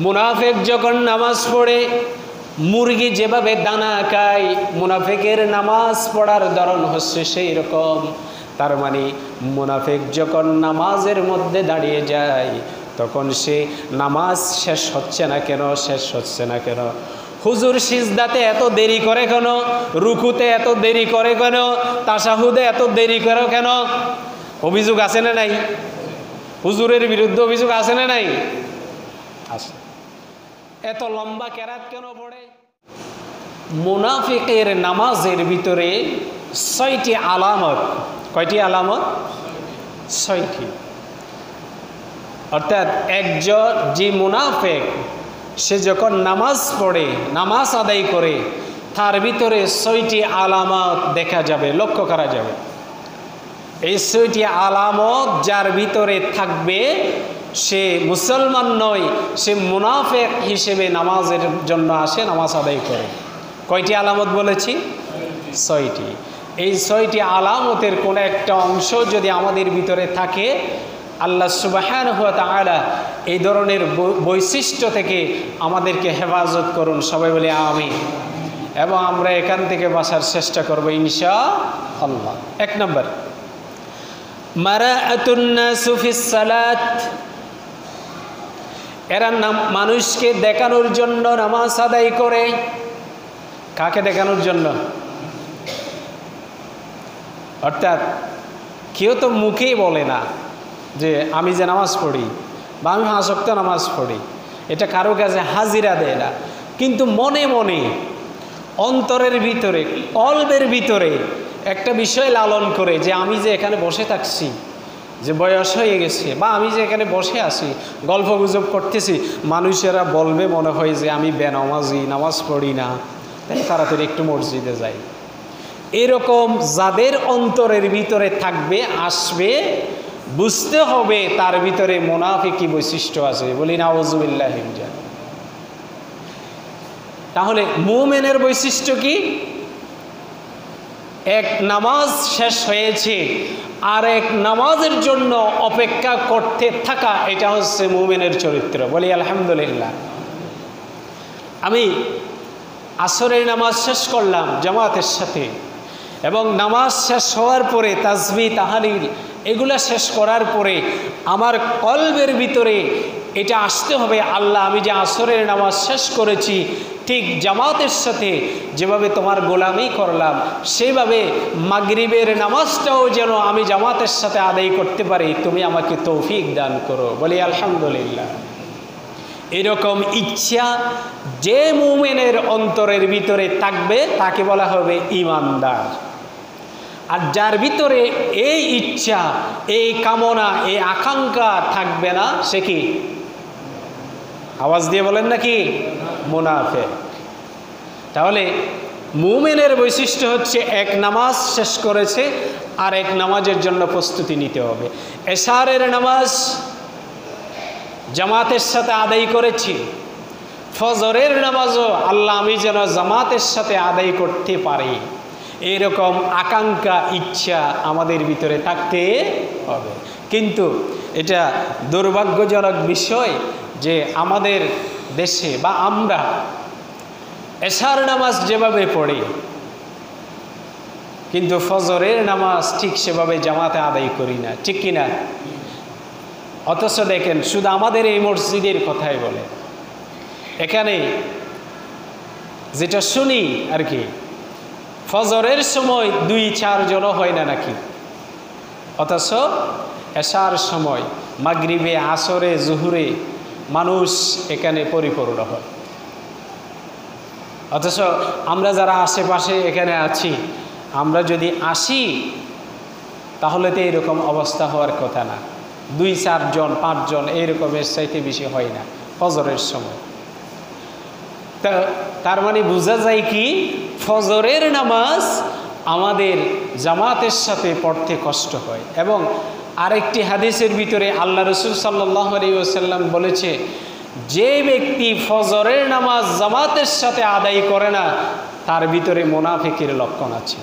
মুনাফিক যখন নামাজ পড়ে, মুরগি যেভাবে দানা খায়, মুনাফিকের নামাজ পড়ার ধরন হচ্ছে সেই রকম। তার মানে মুনাফিক যখন নামাজের মধ্যে দাঁড়িয়ে যায়, তখন সে নামাজ শেষ হচ্ছে না কেন, শেষ হচ্ছে না কেন? হুজুর সিজদাতে এত দেরি করে কেন, রুকুতে এত দেরি করে কেন, তাশাহুদে এত দেরি করে কেন? অভিযোগ আছে না নাই? হুজুরের বিরুদ্ধে অভিযোগ আছে না নাই? আছে। এত লম্বা কেরাত কেন পড়ে? মুনাফিকের নামাজের ভিতরে ৬টি আলামত। কয়টি আলামত? ৬টি। অর্থাৎ একজন যে মুনাফিক, সে যখন নামাজ পড়ে, নামাজ আদায় করে, তার ভিতরে ৬টি আলামত দেখা যাবে, লক্ষ্য করা যাবে। এই ৬টি আলামত যার ভিতরে থাকবে, সে মুসলমান নয়, সে মুনাফিক হিসেবে নামাজের জন্য আসে, নামাজ আদায় করে। কয়টি আলামত বলেছি? ৬টি। এই ৬টি আলামতের কোনো একটা অংশ যদি আমাদের ভিতরে থাকে, আল্লাহ সুবহানাহু ওয়া তাআলা এই ধরনের বৈশিষ্ট্য থেকে আমাদেরকে হেফাজত করুন। সবাই বলি আমিন। এবং আমরা এখান থেকে বাঁচার চেষ্টা করব ইনশাআল্লাহ। ১ নম্বর, মারাআতুন নাসু ফিস সালাত। এরা মানুষকে দেখানোর জন্য নামাজ আদায় করে। কাকে দেখানোর জন্য? অর্থাৎ কেউ তো মুখেই বলে না যে আমি যে নামাজ পড়ি বা আমি ৫ ওয়াক্ত নামাজ পড়ি, এটা কারো কাছে হাজিরা দেয় না, কিন্তু মনে মনে, অন্তরের ভিতরে, কলবের ভিতরে একটা বিষয় লালন করে যে আমি যে এখানে বসে থাকছি, যে বয়স হয়ে গেছে, বা আমি যে এখানে বসে আছি, গল্প গুজব করতেছি, মানুষেরা বলবে মনে হয় যে আমি বেনামাজি, নামাজ পড়ি না, তাই তাড়াতাড়ি একটু মসজিদে যাই। এরকম যাদের অন্তরের ভিতরে থাকবে, আসবে, বুঝতে হবে তার ভিতরে মুনাফিকি বৈশিষ্ট্য আছে। বলি নাউযুবিল্লাহি মিন যালিক। তাহলে মুমিনের বৈশিষ্ট্য কি? এক নামাজ শেষ হয়েছে আর এক নামাজের জন্য অপেক্ষা করতে থাকা, এটা হচ্ছে মুমিনের চরিত্র। বলি আলহামদুলিল্লাহ। আমি আসরের নামাজ শেষ করলাম জামাতের সাথে, এবং নামাজ শেষ হওয়ার পরে তাসবিহ, তাহলিল এগুলা শেষ করার পরে আমার কলবের ভিতরে এটা আসতে হবে, আল্লাহ আমি যে আসরের নামাজ শেষ করেছি, ঠিক জামাতের সাথে যেভাবে তোমার গোলামি করলাম, সেইভাবে মাগরিবের নামাজটাও যেন আমি জামাতের সাথে আদায় করতে পারি, তুমি আমাকে তৌফিক দান করো। বলি আলহামদুলিল্লাহ। এরকম ইচ্ছা যে মুমিনের অন্তরের ভিতরে থাকবে তাকে বলা হবে ঈমানদার। আর যার ভিতরে এই ইচ্ছা, এই কামনা, এই আকাঙ্ক্ষা থাকবে না, সে কি? আওয়াজ দিয়ে বলেন নাকি? মুনাফিক। তাহলে মুমিনের বৈশিষ্ট্য হচ্ছে এক নামাজ শেষ করেছে আর এক নামাজের জন্য প্রস্তুতি নিতে হবে। এশারের নামাজ জামাতের সাথে আদায় করেছি, ফজরের নামাজও আল্লাহ আমি যেন জামাতের সাথে আদায় করতে পারি, এরকম আকাঙ্ক্ষা, ইচ্ছা আমাদের ভিতরে থাকতে হবে। কিন্তু এটা দুর্ভাগ্যজনক বিষয় যে আমাদের দেশে বা আমরা এশার নামাজ যেভাবে পড়ি, কিন্তু ফজরের নামাজ ঠিক সেভাবে জামাতে আদায় করি না, ঠিক কিনা? অথচ দেখেন, শুধু আমাদের এই মসজিদের কথাই বলে, এখানে যেটা শুনি আর কি, ফজরের সময় ২-৪ জনও হয় না নাকি, অথচ এশার সময়, মাগরিবে, আসরে, জুহুরে মানুষ এখানে পরিপূর্ণ হয়। অথচ আমরা যারা আশেপাশে এখানে আছি, আমরা যদি আসি তাহলে তো এরকম অবস্থা হওয়ার কথা না। ২-৪ জন, ৫ জন এইরকমের চাইতে বেশি হয় না ফজরের সময়। তার মানে বোঝা যায় কি, ফজরের নামাজ আমাদের জামাতের সাথে পড়তে কষ্ট হয়। এবং আরেকটি হাদিসের ভিতরে আল্লাহ রসুল সাল্লাল্লাহু আলাইহি ওয়াসাল্লাম বলেছে, যে ব্যক্তি ফজরের নামাজ জামাতের সাথে আদায় করে না, তার ভিতরে মুনাফিকের লক্ষণ আছে।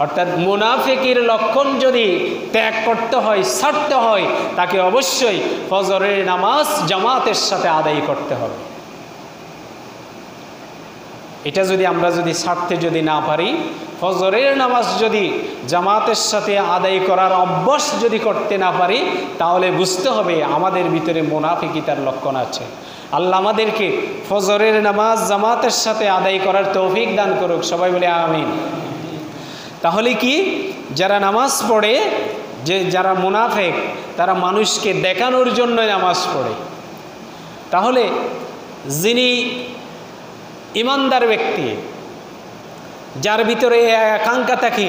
অর্থাৎ মুনাফিকের লক্ষণ যদি ত্যাগ করতে হয়, ছাড়তে হয়, তাকে অবশ্যই ফজরের নামাজ জামাতের সাথে আদায় করতে হবে। এটা যদি আমরা ছাড়তে না পারি, ফজরের নামাজ যদি জামাতের সাথে আদায় করার অভ্যাস যদি করতে না পারি, তাহলে বুঝতে হবে আমাদের ভিতরে মুনাফিকিতার লক্ষণ আছে। আল্লাহ আমাদেরকে ফজরের নামাজ জামাতের সাথে আদায় করার তৌফিক দান করুক, সবাই বলে আমিন। তাহলে কি, যারা নামাজ পড়ে, যারা মুনাফিক, তারা মানুষকে দেখানোর জন্য নামাজ পড়ে। তাহলে যিনি ইমানদার ব্যক্তি, যার ভিতরে আকাঙ্ক্ষা থাকে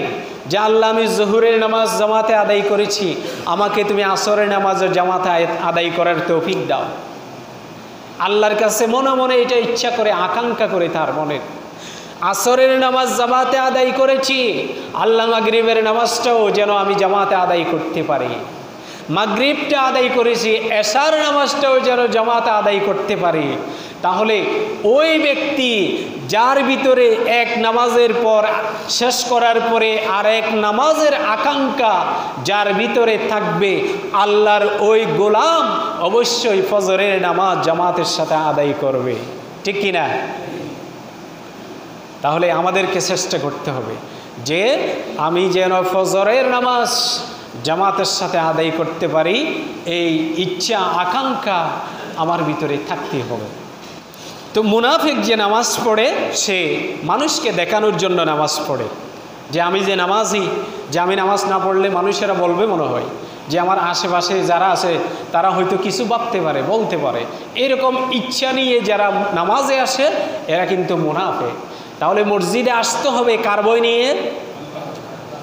যে আল্লাহ আমি জোহরের নামাজ জামাতে আদায় করেছি, আমাকে তুমি আসরের নামাজের জামাতে আদায় করার তৌফিক দাও। আল্লাহর কাছে মনে মনে এটা ইচ্ছা করে, আকাঙ্ক্ষা করে তার মনে, আসরের নামাজ জামাতে আদায় করেছি, আল্লাহ মাগরিবের নামাজটাও যেন আমি জামাতে আদায় করতে পারি, মাগরিবটা আদায় করেছি, এশার নামাজটাও যেন জামাতে আদায় করতে পারি। তাহলে ওই ব্যক্তি যার ভিতরে এক নামাজের পর শেষ করার পরে আর এক নামাজের আকাঙ্ক্ষা যার ভিতরে থাকবে, আল্লাহর ওই গোলাম অবশ্যই ফজরের নামাজ জামাতের সাথে আদায় করবে, ঠিক কিনা? তাহলে আমাদেরকে চেষ্টা করতে হবে যে আমি যেন ফজরের নামাজ জামাতের সাথে আদায় করতে পারি, এই ইচ্ছা আকাঙ্ক্ষা আমার ভিতরে থাকতে হবে। তো মুনাফিক যে নামাজ পড়ে, সে মানুষকে দেখানোর জন্য নামাজ পড়ে, যে আমি যে নামাজি, যে আমি নামাজ না পড়লে মানুষেরা বলবে মনে হয় যে আমার আশেপাশে যারা আছে তারা হয়তো কিছু ভাবতে পারে, বলতে পারে, এরকম ইচ্ছা নিয়ে যারা নামাজে আসে এরা কিন্তু মুনাফিক। তাহলে মসজিদে আসতে হবে কার বই নিয়ে?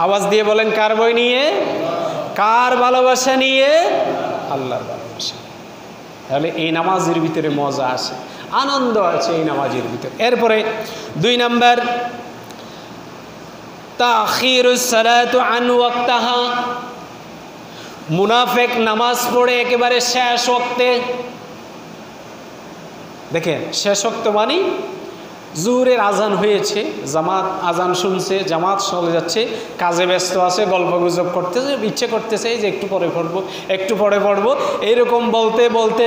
আওয়াজ দিয়ে বলেন, কার বই নিয়ে? কার ভালোবাসা নিয়ে? আল্লাহর ভালোবাসা। তাহলে এই নামাজের ভিতরে মজা আছে, আনন্দ আছে এই নামাজের ভিতরে। এরপরে 2 নাম্বার, তাখিরুস সালাতু আন ওয়াক্তাহা। মুনাফিক নামাজ পড়ে একেবারে শেষ ওয়াক্তে। দেখেন, শেষ ওয়াক্ত মানে জোহরের আজান হয়েছে, জামাত আজান শুনছে, জামাত চলে যাচ্ছে, কাজে ব্যস্ত আছে, গল্প গুজব করতেছে, ইচ্ছে করতেছে যে একটু পরে পড়বো, একটু পরে পড়বো, এইরকম বলতে বলতে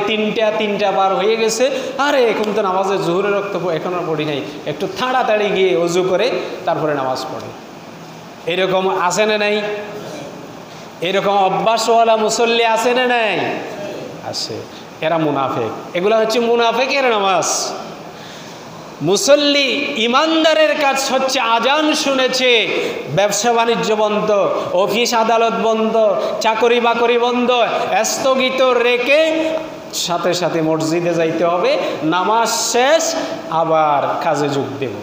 3:30 পার হয়ে গেছে। আরে এখন তো নামাজে জোহরের রক্ত এখনও পড়ি নাই, একটু তাড়াতাড়ি গিয়ে ওযু করে তারপরে নামাজ পড়ে। এরকম আছে না নাই? এরকম অভ্যাসওয়ালা মুসল্লি আছে না নাই? আছে। এরা মুনাফিক। এগুলা হচ্ছে মুনাফিকের নামাজ। মুসল্লি ইমানদারের কাজ হচ্ছে আজান শুনেছে, ব্যবসা বাণিজ্য বন্ধ, অফিস আদালত বন্ধ, চাকরি বাকরি বন্ধ, স্থগিত রেখে সাথে সাথে মসজিদে যাইতে হবে, নামাজ শেষ আবার কাজে যোগ দেব।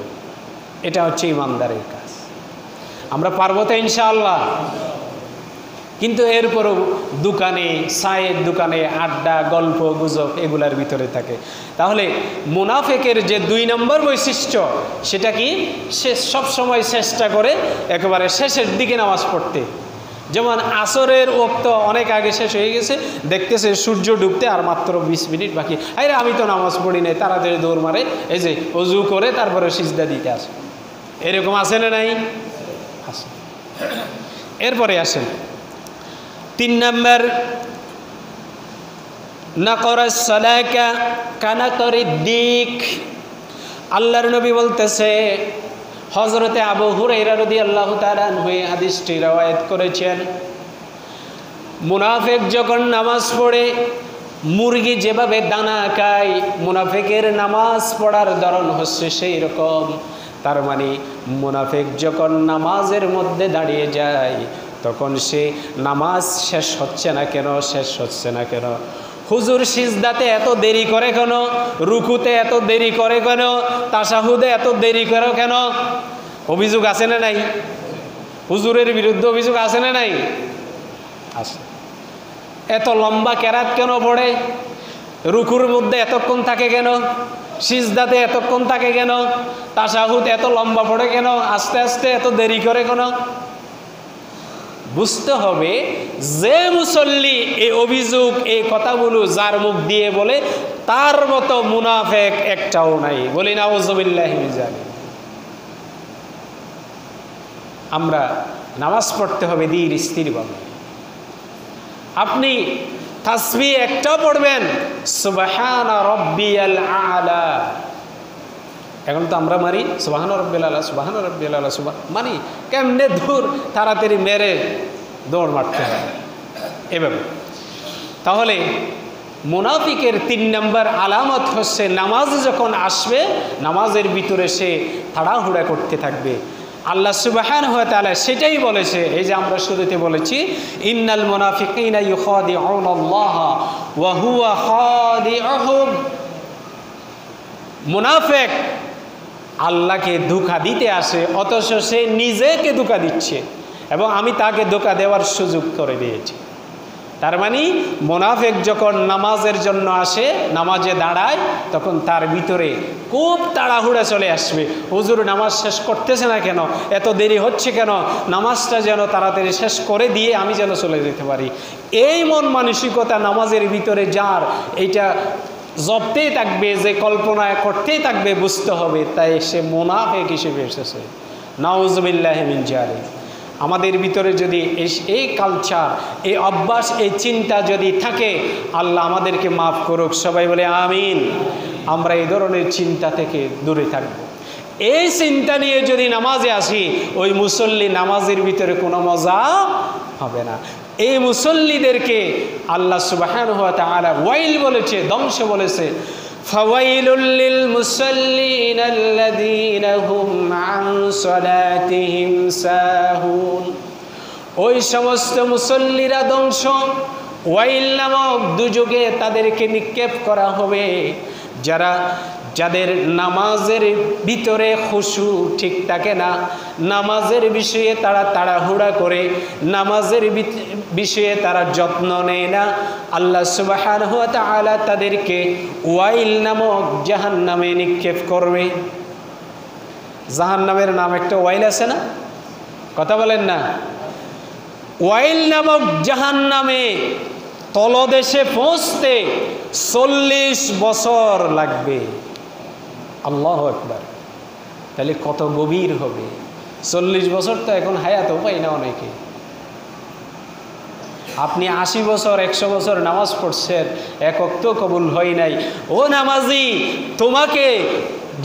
এটা হচ্ছে ইমানদারের কাজ। আমরা পারবো তো ইনশাআল্লাহ? কিন্তু এরপরও দোকানে, চায়ের দোকানে আড্ডা, গল্প গুজব এগুলার ভিতরে থাকে। তাহলে মুনাফিকের যে 2 নম্বর বৈশিষ্ট্য, সেটা কি? সে সবসময় চেষ্টা করে একেবারে শেষের দিকে নামাজ পড়তে। যেমন আসরের ওয়াক্ত অনেক আগে শেষ হয়ে গেছে, দেখতেছে সূর্য ডুবতে আর মাত্র 20 মিনিট বাকি, আরে আমি তো নামাজ পড়ি নাই, তাড়াতাড়ি দৌড় মারে, এই যে ওযু করে তারপরে সিজদা দিতে আসে। এরকম আছে না নাই? আছে। এরপরে আসেন 3 নম্বর, নাকরাস সালাকা কানাকরিদ দিক। আল্লাহর নবী বলতেছে, হযরতে আবু হুরায়রা রাদিয়াল্লাহু তাআলা আনহু হাদিসটি রওয়ায়াত করেছেন, মুনাফিক যখন নামাজ পড়ে মুরগি যেভাবে দানা খায়, মুনাফিকের নামাজ পড়ার ধরন হচ্ছে সেই রকম। তার মানে মুনাফিক যখন নামাজের মধ্যে দাঁড়িয়ে যায়, তখন সে নামাজ শেষ হচ্ছে না কেন, শেষ হচ্ছে না কেন, হুজুর সিজদাতে এত দেরি করে কেন, রুকুতে এত দেরি করে কেন, তাশাহুদে এত দেরি করে কেন? অভিযোগ আছে না নাই? হুজুরের বিরুদ্ধে অভিযোগ আছে না নাই? আছে। এত লম্বা কেরাত কেন পড়ে, রুকুর মধ্যে এতক্ষণ থাকে কেন, সিজদাতে এতক্ষণ থাকে কেন, তাশাহুদ এত লম্বা পড়ে কেন, আস্তে আস্তে এত দেরি করে কেন? বুঝতে হবে যে মুসল্লি এই অভিযোগ, এই কথাগুলো যার মুখ দিয়ে বলে, তার মতো মুনাফিক একটাও নাই। বলি নাউযুবিল্লাহি মিন যালিক। আমরা নামাজ পড়তে হবে ধীর স্থিরভাবে। আপনি তাসবিহ একটা পড়বেন, সুবহান রাব্বিয়াল আলা। এখন তো আমরা মারি সুবহান রাব্বিয়াল আলা, সুবহান রাব্বিয়াল আলা, মানি কেমনে দূর তাড়াতাড়ি মেরে দৌড় মারতে হয় এভাবে। তাহলে মুনাফিকের 3 নম্বর আলামত হচ্ছে নামাজ যখন আসবে নামাজের ভিতরে সে তাড়াহুড়া করতে থাকবে। আল্লাহ সুবহানাহু ওয়া তাআলা সেটাই বলেছে, এই যে আমরা শুরুতে বলেছি, ইন্নাল মুনাফিকিনা ইউখাদিউনাল্লাহ ওয়া হুয়া খাদিউহুম। মুনাফিক আল্লাহকে ধোঁকা দিতে আসে, অথচ সে নিজেকে ধোঁকা দিচ্ছে এবং আমি তাকে ধোঁকা দেওয়ার সুযোগ করে দিয়েছি। তার মানে মুনাফিক যখন নামাজের জন্য আসে, নামাজে দাঁড়ায়, তখন তার ভিতরে খুব তাড়াহুড়া চলে আসবে। হুজুর নামাজ শেষ করতেছে না কেন, এত দেরি হচ্ছে কেন, নামাজটা যেন তাড়াতাড়ি শেষ করে দিয়ে আমি যেন চলে যেতে পারি। এই মন মানসিকতা নামাজের ভিতরে যার, এইটা জপতেই থাকবে, যে কল্পনায় করতেই থাকবে, বুঝতে হবে তাই সে মুনাফিক হিসেবে এসেছে। নাউজুবিল্লাহি মিন যালিক। আমাদের ভিতরে যদি এই কালচার, এই অভ্যাস, এই চিন্তা যদি থাকে, আল্লাহ আমাদেরকে মাফ করুক। সবাই বলে আমিন। আমরা এই ধরনের চিন্তা থেকে দূরে থাকব। এই চিন্তা নিয়ে যদি নামাজে আসি, ওই মুসল্লি নামাজের ভিতরে কোনো মজা হবে না। এই মুসল্লিদেরকে আল্লাহ সুবহানাহু ওয়া তাআলা ওয়াইল বলেছে, ধ্বংস বলেছে। ফাওয়াইলুল লিল মুসাল্লিন আল্লাযীনা হুম আন সালাতিহিম সাহুন। ওই সমস্ত মুসল্লিরা ধ্বংস, ওয়াইল নামক দুযোগে তাদেরকে নিক্ষেপ করা হবে, যাদের নামাজের ভিতরে খুশু ঠিক থাকে না, নামাজের বিষয়ে তারা তাড়াহুড়া করে, নামাজের বিষয়ে তারা যত্ন নেয় না। আল্লাহ সুবহানাহু ওয়া তাআলা তাদেরকে ওয়াইল নামক জাহান্নামে নিক্ষেপ করবে। জাহান্নামের নাম একটা ওয়াইল আছে না? কথা বলেন না? ওয়াইল নামক জাহান্নামে তলদেশে পৌঁছতে 40 বছর লাগবে। আল্লাহু আকবার। তাহলে কত গভীর হবে? 40 বছর তো এখন হায়াতও পাই না অনেকে। আপনি 80 বছর 100 বছর নামাজ পড়ছেন, এক ওয়াক্ত কবুল হয় নাই। ও নামাজি, তোমাকে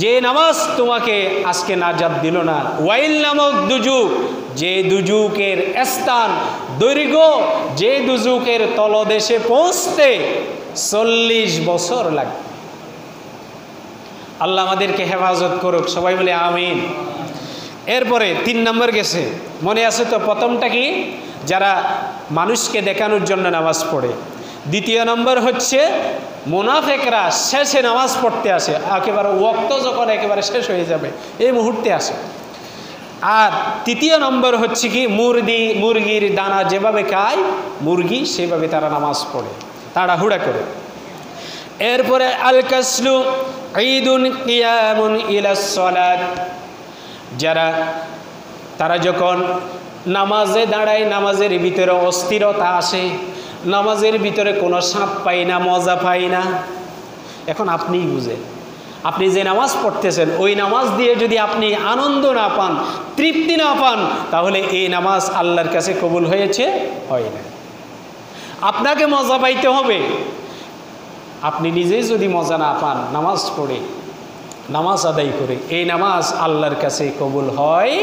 যে নামাজ তোমাকে আজকে নাজাত দিল না, ওয়াইল নামক দুজুক, যে দুজুকের স্থান, দৈর্ঘ্য, যে দুজুকের তলদেশে পৌঁছতে 40 বছর লাগবে। আল্লাহ আমাদেরকে হেফাজত করুক। সবাই বলে আমিন। এরপরে 3 নম্বর গেছে, মনে আছে তো? প্রথমটা কি? যারা মানুষকে দেখানোর জন্য নামাজ পড়ে। 2 নম্বর হচ্ছে মুনাফিকরা শেষে নামাজ পড়তে আসে, একেবারে ওয়াক্ত যখন একেবারে শেষ হয়ে যাবে এই মুহূর্তে আসে। আর 3 নম্বর হচ্ছে কি, মুরগির দানা যেভাবে খায় মুরগি, সেভাবে তারা নামাজ পড়ে, তাড়াহুড়া করে। এরপরে আল কাসলু ঈদুন কিয়ামুন ইলাস সালাত। তারা যখন নামাজে দাঁড়ায়, নামাজের ভিতরে অস্থিরতা আসে, নামাজের ভিতরে কোনো স্বাদ পাই না, মজা পাই না। এখন আপনিই বুঝেন, আপনি যে নামাজ পড়তেছেন ওই নামাজ দিয়ে যদি আপনি আনন্দ না পান, তৃপ্তি না পান, তাহলে এই নামাজ আল্লাহর কাছে কবুল হয়েছে? হয় না। আপনাকে মজা পাইতে হবে। আপনি নিজেই যদি মজা না পান নামাজ পড়ে, নামাজ আদায় করে, এই নামাজ আল্লাহর কাছে কবুল হয়।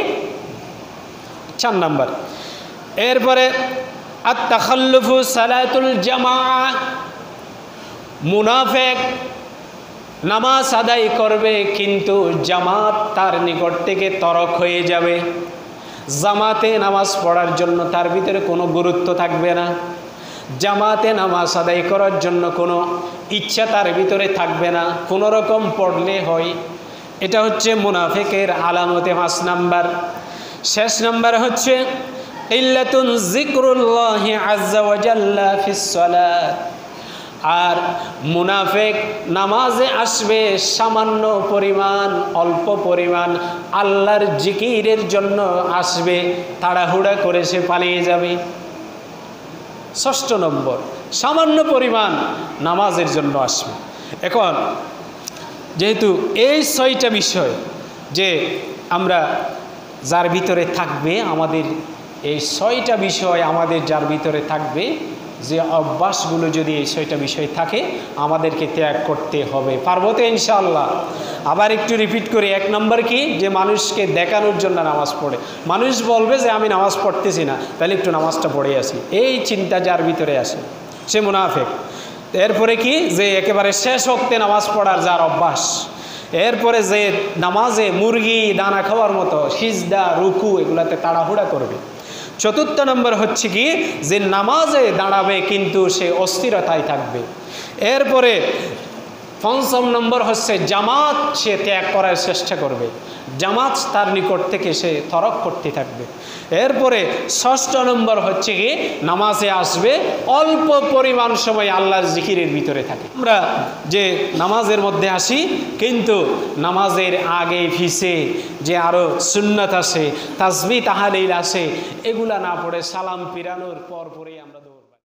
4 নম্বর। এরপরে আত-তাখাল্লুফু সালাতুল জামাআহ। মুনাফিক নামাজ আদায় করবে কিন্তু জামাত তার নিকট থেকে তরক হয়ে যাবে। জামাতে নামাজ পড়ার জন্য তার ভিতরে কোনো গুরুত্ব থাকবে না, জামাতে নামাজ আদায় করার জন্য কোনো ইচ্ছা তার ভিতরে থাকবে না, কোনো রকম পড়লে হয়। এটা হচ্ছে মুনাফিকের আলামতে 5 নাম্বার। শেষ নাম্বার হচ্ছে ইল্লাতুন যিকরুল্লাহি আযজা ওয়া জাল্লা ফিস সালাত। আর মুনাফিক নামাজে আসবে সামান্য পরিমাণ, অল্প পরিমাণ আল্লাহর জিকিরের জন্য আসবে, তাড়াহুড়া করে সে পালিয়ে যাবে। 6 নম্বর, সামান্য পরিমাণ নামাজের জন্য আসবে। এখন যেহেতু এই 6টা বিষয় যে আমরা যার ভিতরে থাকবে আমাদের এই 6টা বিষয়, আমাদের যার ভিতরে থাকবে, যে অভ্যাসগুলো যদি এই 6টা বিষয় থাকে আমাদেরকে ত্যাগ করতে হবে। পারবো তো ইনশাআল্লাহ? আবার একটু রিপিট করি। 1 নম্বর কি? যে মানুষকে দেখানোর জন্য নামাজ পড়ে। মানুষ বলবে যে আমি নামাজ পড়তেছি না, তাহলে একটু নামাজটা পড়ে আসি, এই চিন্তা যার ভিতরে আসে সে মুনাফিক। এরপরে কি? যে একেবারে শেষ ওয়াক্তে নামাজ পড়ার যার অভ্যাস। এরপরে যে নামাজে মুরগি দানা খাওয়ার মতো সিজদা রুকু এগুলাতে তাড়াহুড়া করবে। 4র্থ নম্বর হচ্ছে কি? যে নামাজে দাঁড়াবে কিন্তু সে অস্থিরতায় থাকবে। এরপরে 5ম নম্বর হচ্ছে জামাত সে ত্যাগ করার চেষ্টা করবে, জামাত তার নিকট থেকে সে তরক করতে থাকবে। এরপরে 6ষ্ঠ নম্বর হচ্ছে কি? নামাজে আসবে, অল্প পরিমাণ সময় আল্লাহর জিকিরের ভিতরে থাকে। আমরা যে নামাজের মধ্যে আসি কিন্তু নামাজের আগে পিছে যে আরও সুন্নাত আছে, তাসবিহ তাহলিল আছে, এগুলা না পড়ে সালাম ফিরানোর পর পরেই আমরা